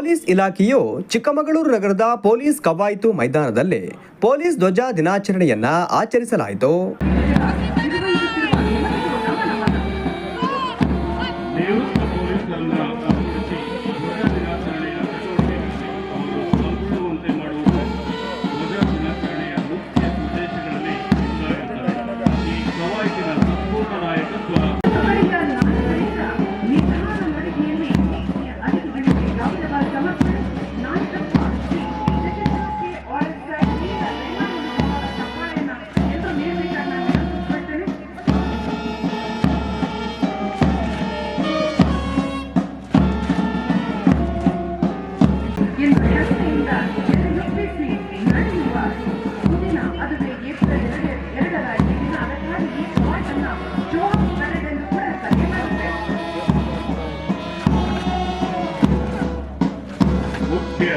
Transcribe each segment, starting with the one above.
Police ಇಲಾಖೆಯು ಚಿಕ್ಕಮಗಳೂರು ನಗರದ police ಕವಾಯತು ಮೈದಾನದಲ್ಲಿ ಪೊಲೀಸ್ ಧ್ವಜ ದಿನಾಚರಣೆಯನ್ನ ಆಚರಿಸಲಾಯಿತು.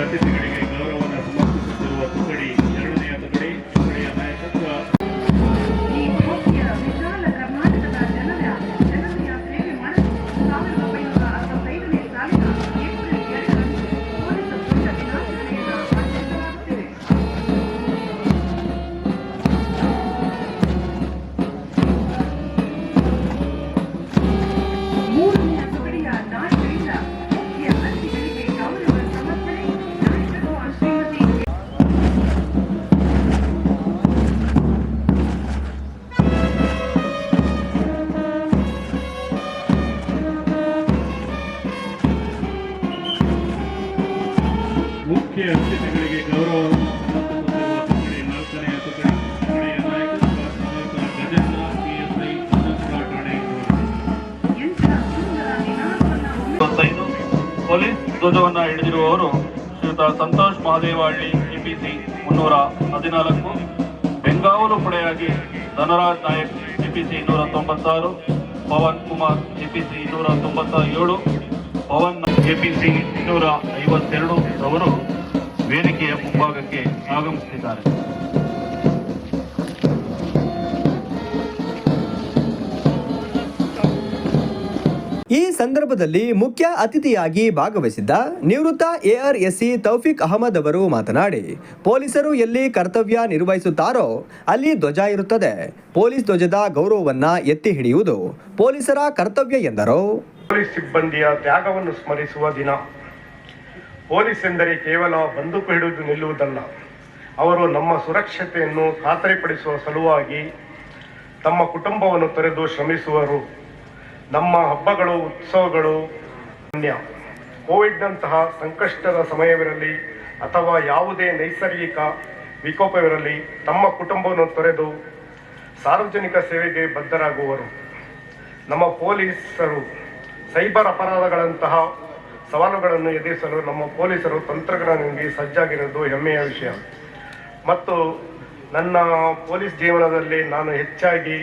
ಅತಿಥಿಗಳಿಗೆ ಗೌರವವನ್ನು ಸಮರ್ಪಿಸುತ್ತಿರುವ ತುಕಡಿ ಎರಡನೆಯ ತುಕಡಿಯ ನಾಯಕತ್ವ ಈ ಭವ್ಯ ವಿಶಾಲ ಕರ್ನಾಟಕದ ಜನತೆಯ ಸೇವೆ ಮಾಡಲು 1965ನೇ ಸಾಲಿನ ಏಪ್ರಿಲ್ 2ರಂದು ಪೊಲೀಸ್ ಧ್ವಜ ದಿನಾಚರಣೆಯನ್ನು ಆಚರಿಸಲಾಗುತ್ತಿದೆ. ಮೂರನೆಯ ತುಕಡಿಯ ನಾಯಕರಿಂದ ಮುಖ್ಯ ಅತಿಥಿಗಳಿಗೆ ಗೌರವ ಸಮರ್ಪಣೆ. ಮುಖ್ಯ ಅತಿಥಿಗಳಿಗೆ ಗೌರವ ಸಮರ್ಪಿಸುತ್ತಿರುವ ತುಕಡಿ ನಾಲ್ಕನೆಯ ತುಕಡಿಯ ನಾಯಕತ್ವ ಗಜೇಂದ್ರ PSI ಠಾಣೆ. ಪೊಲೀಸ್ ಧ್ವಜವನ್ನು ಹಿಡಿದಿರುವವರು ಶ್ರೀಯುತ Santosh ಮಹದೇವಹಳ್ಳಿ EPC 314, ಬೆಂಗಾವಲು ಪಡೆಯಾಗಿ Dhanraj Nayak EPC 296, Pavan Kumar EPC 297, Pavan APC 252 ರವರು ವೇದಿಕೆಯ ಮುಂಭಾಗಕ್ಕೆ ಆಗಮಿಸುತ್ತಿದ್ದಾರೆ. ಈ ಸಂದರ್ಭದಲ್ಲಿ ಮುಖ್ಯ ಅತಿಥಿಯಾಗಿ ಭಾಗವಹಿಸಿದ್ದ ನಿವೃತ್ತ ARSC ತೌಫಿಕ್ ಅಹಮದ್ ಅವರು ಮಾತನಾಡಿ, ಪೊಲೀಸರು ಎಲ್ಲಿ ಕರ್ತವ್ಯ ನಿರ್ವಹಿಸುತ್ತಾರೋ ಅಲ್ಲಿ ಧ್ವಜ ಇರುತ್ತದೆ. ಪೊಲೀಸ್ ಧ್ವಜದ ಗೌರವವನ್ನ ಎತ್ತಿ ಹಿಡಿಯುವುದು ಪೊಲೀಸರ ಕರ್ತವ್ಯ ಎಂದರು. ಪೊಲೀಸ್ ಸಿಬ್ಬಂದಿಯ ತ್ಯಾಗವನ್ನು ಸ್ಮರಿಸುವ ದಿನ. ಪೊಲೀಸ್ ಎಂದರೆ ಕೇವಲ ಬಂದೂಕು ಹಿಡಿದು ನಿಲ್ಲುವುದಲ್ಲ. ಅವರು ನಮ್ಮ ಸುರಕ್ಷತೆಯನ್ನು ಖಾತರಿಪಡಿಸುವ ಸಲುವಾಗಿ ತಮ್ಮ ಕುಟುಂಬವನ್ನು ತೊರೆದು ಶ್ರಮಿಸುವರು. ನಮ್ಮ ಹಬ್ಬಗಳು, ಉತ್ಸವಗಳು, ಕೋವಿಡ್ನಂತಹ ಸಂಕಷ್ಟದ ಸಮಯವಿರಲಿ ಅಥವಾ ಯಾವುದೇ ನೈಸರ್ಗಿಕ ವಿಕೋಪವಿರಲಿ ತಮ್ಮ ಕುಟುಂಬವನ್ನು ತೊರೆದು ಸಾರ್ವಜನಿಕ ಸೇವೆಗೆ ಬದ್ಧರಾಗುವರು. ನಮ್ಮ ಪೊಲೀಸರು ಸೈಬರ್ ಅಪರಾಧಗಳಂತಹ ಸವಾಲುಗಳನ್ನು ಎದುರಿಸಲು ನಮ್ಮ ಪೊಲೀಸರು ತಂತ್ರಜ್ಞಾನಕ್ಕೆ ಸಜ್ಜಾಗಿರೋದು ಹೆಮ್ಮೆಯ ವಿಷಯ. ಮತ್ತು ನನ್ನ ಪೊಲೀಸ್ ಜೀವನದಲ್ಲಿ ನಾನು ಹೆಚ್ಚಾಗಿ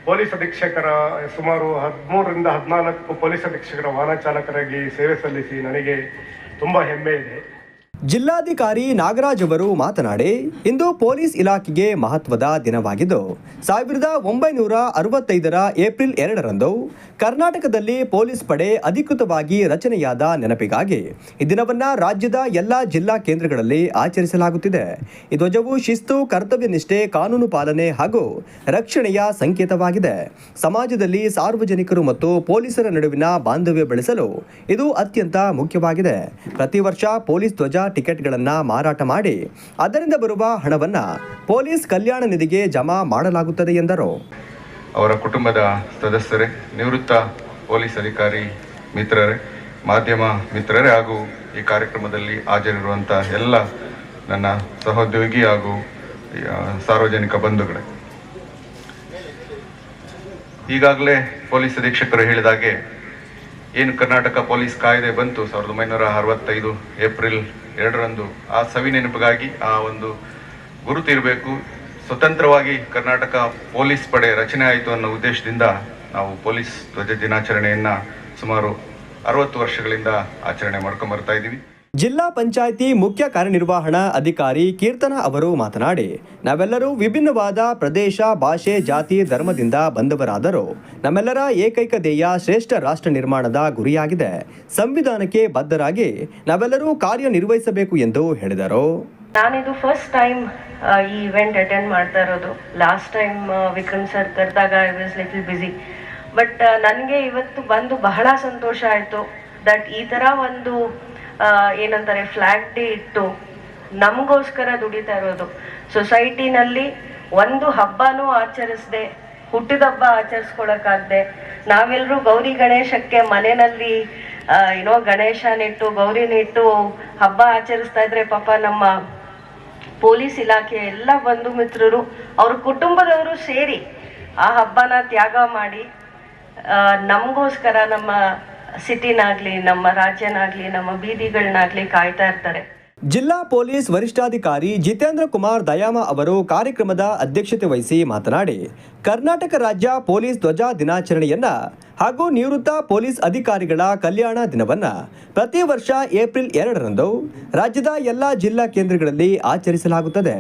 ಪೊಲೀಸ್ ಅಧೀಕ್ಷಕರ ಸುಮಾರು 13ರಿಂದ 14 ಪೊಲೀಸ್ ಅಧೀಕ್ಷಕರ ವಾಹನ ಚಾಲಕರಾಗಿ ಸೇವೆ ಸಲ್ಲಿಸಿ ನನಗೆ ತುಂಬ ಹೆಮ್ಮೆ ಇದೆ. ಜಿಲ್ಲಾಧಿಕಾರಿ ನಾಗರಾಜ್ ಅವರು ಮಾತನಾಡಿ, ಇಂದು ಪೊಲೀಸ್ ಇಲಾಖೆಗೆ ಮಹತ್ವದ ದಿನವಾಗಿದ್ದು 1965ರ ಏಪ್ರಿಲ್ 2ರಂದು ಕರ್ನಾಟಕದಲ್ಲಿ ಪೊಲೀಸ್ ಪಡೆ ಅಧಿಕೃತವಾಗಿ ರಚನೆಯಾದ ನೆನಪಿಗಾಗಿ ಈ ದಿನವನ್ನು ರಾಜ್ಯದ ಎಲ್ಲ ಜಿಲ್ಲಾ ಕೇಂದ್ರಗಳಲ್ಲಿ ಆಚರಿಸಲಾಗುತ್ತಿದೆ. ಈ ಧ್ವಜವು ಶಿಸ್ತು, ಕರ್ತವ್ಯ ನಿಷ್ಠೆ, ಕಾನೂನು ಪಾಲನೆ ಹಾಗೂ ರಕ್ಷಣೆಯ ಸಂಕೇತವಾಗಿದೆ. ಸಮಾಜದಲ್ಲಿ ಸಾರ್ವಜನಿಕರು ಮತ್ತು ಪೊಲೀಸರ ನಡುವಿನ ಬಾಂಧವ್ಯ ಬೆಳೆಸಲು ಇದು ಅತ್ಯಂತ ಮುಖ್ಯವಾಗಿದೆ. ಪ್ರತಿ ವರ್ಷ ಪೊಲೀಸ್ ಧ್ವಜ ಟಿಕೆಟ್ಗಳನ್ನು ಮಾರಾಟ ಮಾಡಿ ಅದರಿಂದ ಬರುವ ಹಣವನ್ನು ಪೊಲೀಸ್ ಕಲ್ಯಾಣ ನಿಧಿಗೆ ಜಮಾ ಮಾಡಲಾಗುತ್ತದೆ ಎಂದರು. ಅವರ ಕುಟುಂಬದ ಸದಸ್ಯರೇ, ನಿವೃತ್ತ ಪೊಲೀಸ್ ಅಧಿಕಾರಿ ಮಿತ್ರರೇ, ಮಾಧ್ಯಮ ಮಿತ್ರರೇ ಹಾಗೂ ಈ ಕಾರ್ಯಕ್ರಮದಲ್ಲಿ ಹಾಜರಿರುವಂಥ ಎಲ್ಲ ನನ್ನ ಸಹೋದ್ಯೋಗಿ ಹಾಗೂ ಸಾರ್ವಜನಿಕ ಬಂಧುಗಳೇ, ಈಗಾಗಲೇ ಪೊಲೀಸ್ ಅಧೀಕ್ಷಕರು ಹೇಳಿದಾಗೆ ಏನು ಕರ್ನಾಟಕ ಪೊಲೀಸ್ ಕಾಯ್ದೆ ಬಂತು 1965 ಏಪ್ರಿಲ್ 2ರಂದು, ಆ ಸವಿ ನೆನಪಿಗಾಗಿ ಆ ಒಂದು ಗುರುತು ಇರಬೇಕು. ಸ್ವತಂತ್ರವಾಗಿ ಕರ್ನಾಟಕ ಪೊಲೀಸ್ ಪಡೆ ರಚನೆ ಆಯಿತು ಅನ್ನೋ ಉದ್ದೇಶದಿಂದ ನಾವು ಪೊಲೀಸ್ ಧ್ವಜ ದಿನಾಚರಣೆಯನ್ನು ಸುಮಾರು 60 ವರ್ಷಗಳಿಂದ ಆಚರಣೆ ಮಾಡ್ಕೊಂಡು ಬರ್ತಾ ಇದ್ದೀವಿ. ಜಿಲ್ಲಾ ಪಂಚಾಯಿತಿ ಮುಖ್ಯ ಕಾರ್ಯನಿರ್ವಹಣಾ ಅಧಿಕಾರಿ ಕೀರ್ತನ ಅವರು ಮಾತನಾಡಿ, ನಾವೆಲ್ಲರೂ ವಿಭಿನ್ನವಾದ ಪ್ರದೇಶ, ಭಾಷೆ, ಜಾತಿ, ಧರ್ಮದಿಂದ ಬಂದವರಾದರೂ ನಮ್ಮೆಲ್ಲರ ಏಕೈಕ ಧ್ಯೇಯ ಶ್ರೇಷ್ಠ ರಾಷ್ಟ್ರ ನಿರ್ಮಾಣದ ಗುರಿಯಾಗಿದೆ. ಸಂವಿಧಾನಕ್ಕೆ ಬದ್ಧರಾಗಿ ನಾವೆಲ್ಲರೂ ಕಾರ್ಯನಿರ್ವಹಿಸಬೇಕು ಎಂದು ಹೇಳಿದರು. ನಾನಿದು ಫಸ್ಟ್ ಟೈಮ್ ಈ ಇವೆಂಟ್ ಅಟೆಂಡ್ ಮಾಡ್ತಾ ಇರೋದು. ಲಾಸ್ಟ್ ಟೈಮ್ ವಿಕ್ರಮ್ ಸರ್ ಕರೆದಾಗ I was little busy. But ನನಗೆ ಇವತ್ತು ಬಂದು ಬಹಳ ಸಂತೋಷ ಆಯಿತು ದಟ್ ಈ ಥರ ಒಂದು ಏನಂತಾರೆ ಫ್ಲಾಗ್ ಡೇ ಇಟ್ಟು ನಮಗೋಸ್ಕರ ದುಡಿತಾ ಇರೋದು. ಸೊಸೈಟಿನಲ್ಲಿ ಒಂದು ಹಬ್ಬನೂ ಆಚರಿಸದೆ, ಹುಟ್ಟಿದ ಹಬ್ಬ ಆಚರಿಸ್ಕೊಳಕ್ಕಾಗದೆ, ನಾವೆಲ್ಲರೂ ಗೌರಿ ಗಣೇಶಕ್ಕೆ ಮನೆಯಲ್ಲಿ ಗಣೇಶನಿಟ್ಟು ಗೌರಿನಿಟ್ಟು ಹಬ್ಬ ಆಚರಿಸ್ತಾ ಇದ್ರೆ ಪಾಪ ನಮ್ಮ ಪೊಲೀಸ್ ಇಲಾಖೆ ಎಲ್ಲ ಬಂಧು ಮಿತ್ರರು ಅವ್ರ ಕುಟುಂಬದವರು ಸೇರಿ ಆ ಹಬ್ಬನ ತ್ಯಾಗ ಮಾಡಿ ನಮಗೋಸ್ಕರ ನಮ್ಮ ಸಿಟಿನಾಗ್ಲಿ, ನಮ್ಮ ರಾಜ್ಯನಾಗ್ಲಿ, ನಮ್ಮ ಬೀದಿಗಳನ್ನಾಗ್ಲಿ ಕಾಯ್ತಾ ಇರ್ತಾರೆ. ಜಿಲ್ಲಾ ಪೊಲೀಸ್ ವರಿಷ್ಠಾಧಿಕಾರಿ ಜಿತೇಂದ್ರ ಕುಮಾರ್ ದಯಾಮ ಅವರು ಕಾರ್ಯಕ್ರಮದ ಅಧ್ಯಕ್ಷತೆ ವಹಿಸಿ ಮಾತನಾಡಿ, ಕರ್ನಾಟಕ ರಾಜ್ಯ ಪೊಲೀಸ್ ಧ್ವಜ ದಿನಾಚರಣೆಯನ್ನ ಹಾಗೂ ನಿವೃತ್ತ ಪೊಲೀಸ್ ಅಧಿಕಾರಿಗಳ ಕಲ್ಯಾಣ ದಿನವನ್ನ ಪ್ರತಿ ವರ್ಷ ಏಪ್ರಿಲ್ 2ರಂದು ರಾಜ್ಯದ ಎಲ್ಲ ಜಿಲ್ಲಾ ಕೇಂದ್ರಗಳಲ್ಲಿ ಆಚರಿಸಲಾಗುತ್ತದೆ.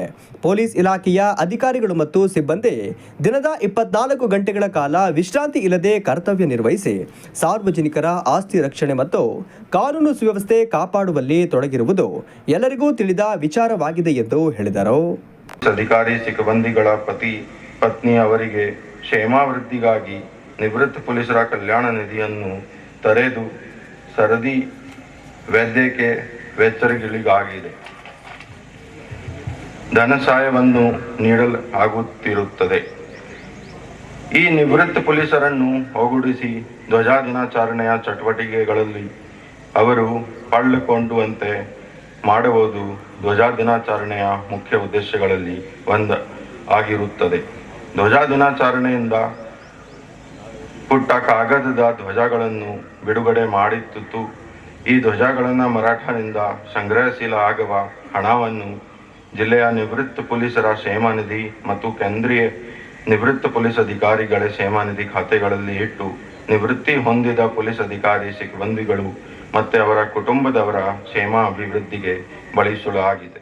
ಪೊಲೀಸ್ ಇಲಾಖೆಯ ಅಧಿಕಾರಿಗಳು ಮತ್ತು ಸಿಬ್ಬಂದಿ ದಿನದ 24 ಗಂಟೆಗಳ ಕಾಲ ವಿಶ್ರಾಂತಿ ಇಲ್ಲದೆ ಕರ್ತವ್ಯ ನಿರ್ವಹಿಸಿ ಸಾರ್ವಜನಿಕರ ಆಸ್ತಿ ರಕ್ಷಣೆ ಮತ್ತು ಕಾನೂನು ಸುವ್ಯವಸ್ಥೆ ಕಾಪಾಡುವಲ್ಲಿ ತೊಡಗಿರುವುದು ಎಲ್ಲರಿಗೂ ತಿಳಿದ ವಿಚಾರವಾಗಿದೆ ಎಂದು ಹೇಳಿದರು. ಅಧಿಕಾರಿ ಸಿಬ್ಬಂದಿಗಳ ಪತಿ ಪತ್ನಿ ಅವರಿಗೆ ಕ್ಷೇಮಾಭಿವೃದ್ಧಿಗಾಗಿ ನಿವೃತ್ತ ಪೊಲೀಸರ ಕಲ್ಯಾಣ ನಿಧಿಯನ್ನು ತೆರೆದು ಸರದಿ ವೈದ್ಯಕೀಯ ವೆಚ್ಚಗಳಿಗಾಗಿದೆ ಧನ ಸಹಾಯವನ್ನು ನೀಡಲಾಗುತ್ತಿರುತ್ತದೆ. ಈ ನಿವೃತ್ತ ಪೊಲೀಸರನ್ನು ಒಗ್ಗೂಡಿಸಿ ಧ್ವಜ ದಿನಾಚರಣೆಯ ಚಟುವಟಿಕೆಗಳಲ್ಲಿ ಅವರು ಪಾಲ್ಗೊಳ್ಳುವಂತೆ ಮಾಡುವುದು ಧ್ವಜ ದಿನಾಚರಣೆಯ ಮುಖ್ಯ ಉದ್ದೇಶಗಳಲ್ಲಿ ಒಂದು ಆಗಿರುತ್ತದೆ. ಧ್ವಜ ದಿನಾಚರಣೆಯಿಂದ ಪುಟ್ಟ ಕಾಗದದ ಧ್ವಜಗಳನ್ನು ಬಿಡುಗಡೆ ಮಾಡುತ್ತಿತ್ತು. ಈ ಧ್ವಜಗಳನ್ನು ಮರಾಠನಿಂದ ಸಂಗ್ರಹಿಸಲಾಗುವ ಹಣವನ್ನು ಜಿಲ್ಲೆಯ ನಿವೃತ್ತ ಪೊಲೀಸರ ಕ್ಷೇಮನಿಧಿ ಮತ್ತು ಕೇಂದ್ರೀಯ ನಿವೃತ್ತ ಪೊಲೀಸ್ ಅಧಿಕಾರಿಗಳ ಕ್ಷೇಮನಿಧಿ ಖಾತೆಗಳಲ್ಲಿ ಇಟ್ಟು ನಿವೃತ್ತಿ ಹೊಂದಿದ ಪೊಲೀಸ್ ಅಧಿಕಾರಿ ಸಿಬ್ಬಂದಿಗಳು ಮತ್ತು ಅವರ ಕುಟುಂಬದವರ ಕ್ಷೇಮ ಅಭಿವೃದ್ಧಿಗೆ ಬಳಸಲಾಗಿದೆ.